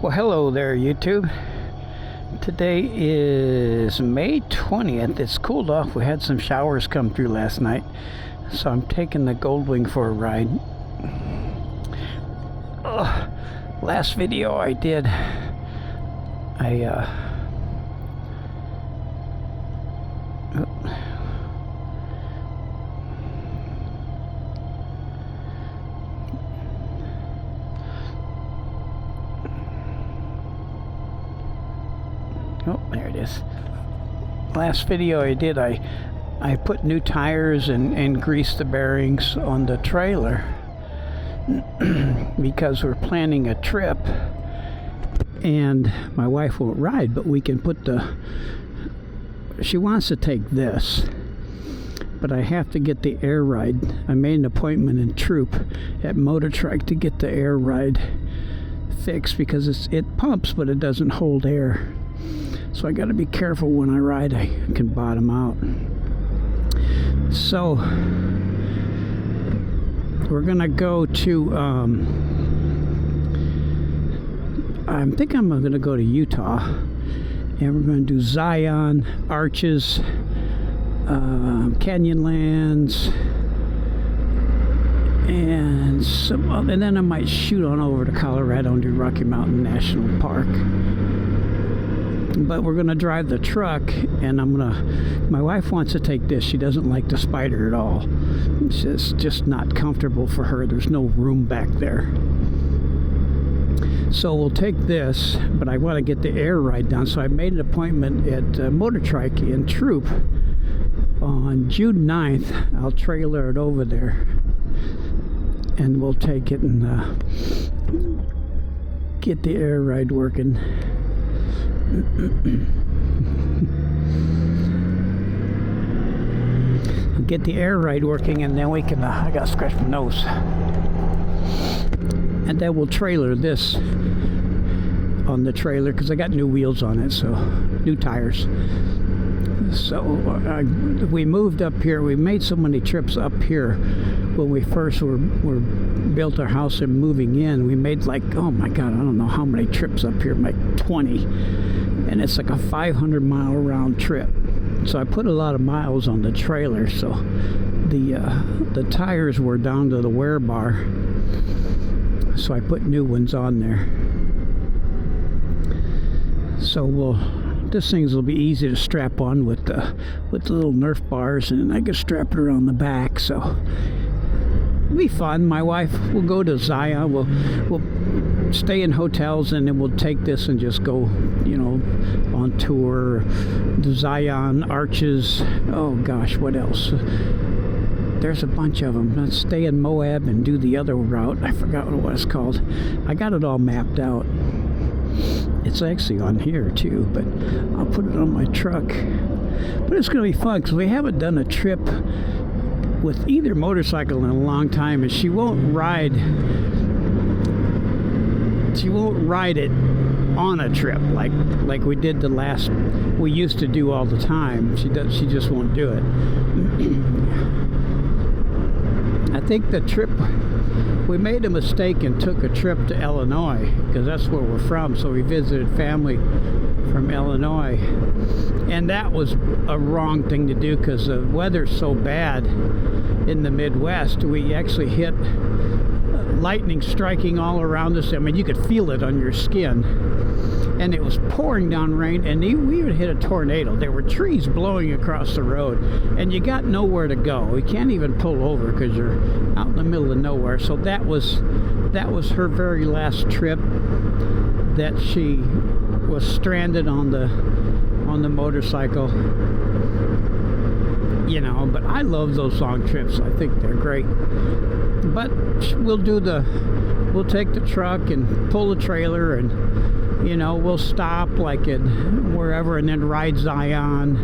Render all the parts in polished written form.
Well, hello there, YouTube. Today is May 20th. It's cooled off. We had some showers come through last night, so I'm taking the Goldwing for a ride. Last video I did, there it is. Last video I did, I put new tires and greased the bearings on the trailer because we're planning a trip and my wife won't ride, but we can put she wants to take this, but I have to get the air ride. I made an appointment in Troop at Motor Trike to get the air ride fixed because it pumps but it doesn't hold air. So I got to be careful when I ride. I can bottom out. So we're gonna go to I think I'm gonna go to Utah, and we're gonna do Zion, Arches, Canyonlands, and then I might shoot on over to Colorado and do Rocky Mountain National Park. But we're gonna drive the truck, and my wife wants to take this. She doesn't like the Spider at all. It's just not comfortable for her. There's no room back there. So we'll take this, but I want to get the air ride done. So I made an appointment at Motor Trike in Troop on June 9th. I'll trailer it over there, and we'll take it and get the air ride working. Get the air ride working, and then we can I gotta scratch my nose, and then we'll trailer this on the trailer because I got new wheels on it, so new tires. So we moved up here. We made so many trips up here when we first were built our house and moving in. We made like, oh my god, I don't know how many trips up here, like 20, and it's like a 500-mile round trip. So I put a lot of miles on the trailer, so the tires were down to the wear bar, so I put new ones on there. So this things will be easy to strap on with the little Nerf bars, and I can strap it around the back, so it'll be fun. My wife will go to Zion. We'll stay in hotels, and then we'll take this and just go, on tour. The Zion, Arches. Oh gosh, what else? There's a bunch of them. Let's stay in Moab and do the other route. I forgot what it was called. I got it all mapped out. It's actually on here too, but I'll put it on my truck. But it's going to be fun because we haven't done a trip with either motorcycle in a long time, and she won't ride it on a trip like we did we used to do all the time. She just won't do it. I think the trip, we made a mistake and took a trip to Illinois because that's where we're from, so we visited family from Illinois, and that was a wrong thing to do because the weather's so bad in the Midwest. We actually hit lightning striking all around us. I mean, you could feel it on your skin, and it was pouring down rain, and we even hit a tornado. There were trees blowing across the road, and you got nowhere to go. You can't even pull over because you're out in the middle of nowhere. So that was her very last trip that she was stranded on the motorcycle. But I love those long trips. I think they're great. But we'll take the truck and pull the trailer, and we'll stop like at wherever and then ride Zion,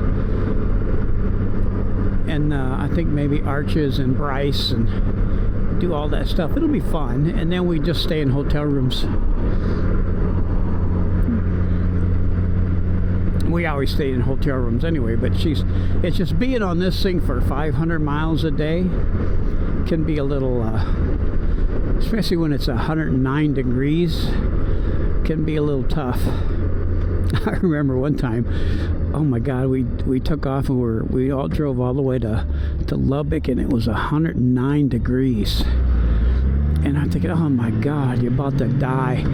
and I think maybe Arches and Bryce, and do all that stuff. It'll be fun. And then we just stay in hotel rooms. We always stay in hotel rooms anyway, but it's just being on this thing for 500 miles a day can be a little especially when it's 109 degrees, can be a little tough. I remember one time, oh my God, we took off and we all drove all the way to Lubbock, and it was 109 degrees. And I'm thinking, oh my God, you're about to die.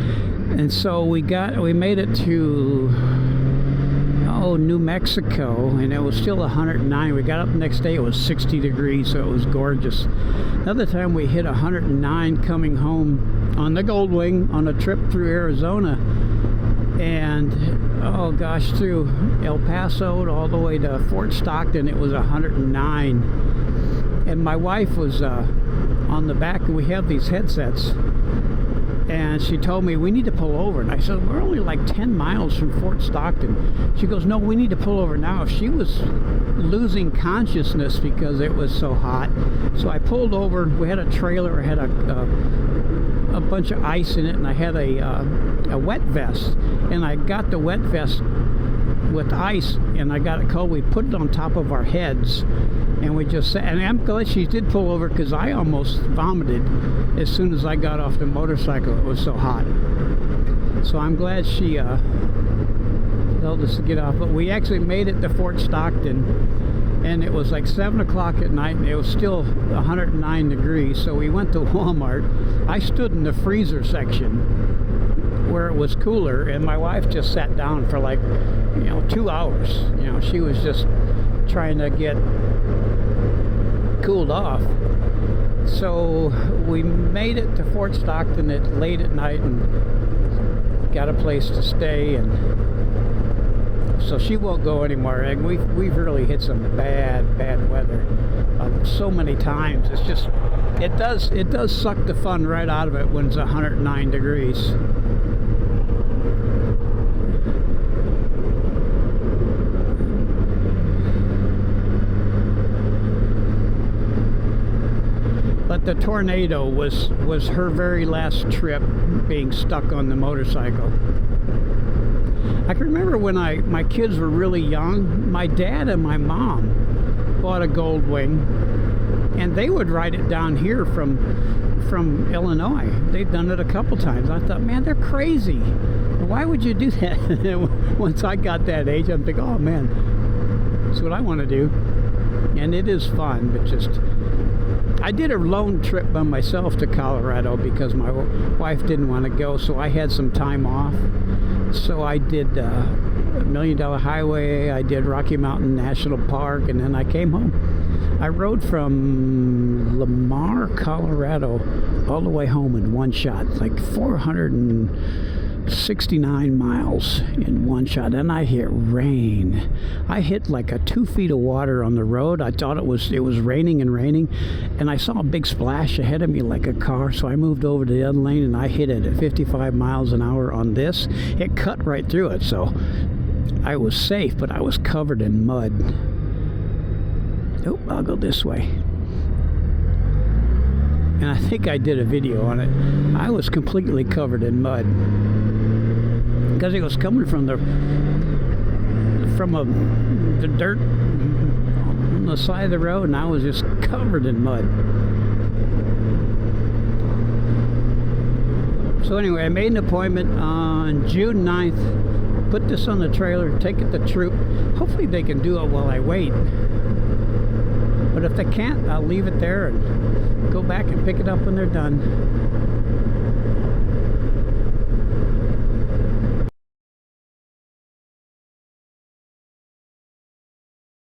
And so we made it to New Mexico, and it was still 109. We got up the next day, it was 60 degrees, so it was gorgeous. Another time we hit 109 coming home on the Goldwing on a trip through Arizona, and oh gosh, through El Paso all the way to Fort Stockton, it was 109. And my wife was on the back, and we have these headsets, and she told me, we need to pull over. And I said, we're only like 10 miles from Fort Stockton. She goes, no, we need to pull over now. She was losing consciousness because it was so hot. So I pulled over. We had a trailer. I had a bunch of ice in it, and I had a wet vest. And I got the wet vest with ice, and I got it cold. We put it on top of our heads, and we just sat. And I'm glad she did pull over, because I almost vomited as soon as I got off the motorcycle. It was so hot. So I'm glad she told us to get off. But we actually made it to Fort Stockton, and it was like 7 o'clock at night, and it was still 109 degrees. So we went to Walmart. I stood in the freezer section where it was cooler, and my wife just sat down for like 2 hours. She was just trying to get cooled off. So we made it to Fort Stockton late at night and got a place to stay, and so she won't go anymore. And we've really hit some bad weather so many times. It's just it does suck the fun right out of it when it's 109 degrees. But the tornado was her very last trip being stuck on the motorcycle. I can remember when my kids were really young, my dad and my mom bought a Goldwing, and they would ride it down here from Illinois. They'd done it a couple times. I thought, man, they're crazy. Why would you do that? And once I got that age, I'm thinking, oh man, that's what I want to do. And it is fun, but just I did a lone trip by myself to Colorado because my wife didn't want to go, so I had some time off. So I did $1 Million Highway, I did Rocky Mountain National Park, and then I came home. I rode from Lamar, Colorado, all the way home in one shot, like 469 miles in one shot. And I hit rain. I hit like 2 feet of water on the road. I thought it was raining, and I saw a big splash ahead of me like a car, so I moved over to the other lane, and I hit it at 55 miles an hour on this. It cut right through it, so I was safe, but I was covered in mud. Oh, I'll go this way. And I think I did a video on it. I was completely covered in mud because it was coming from the dirt on the side of the road, and I was just covered in mud. So anyway, I made an appointment on June 9th. Put this on the trailer, take it to Troop. Hopefully they can do it while I wait. But if they can't, I'll leave it there and go back and pick it up when they're done.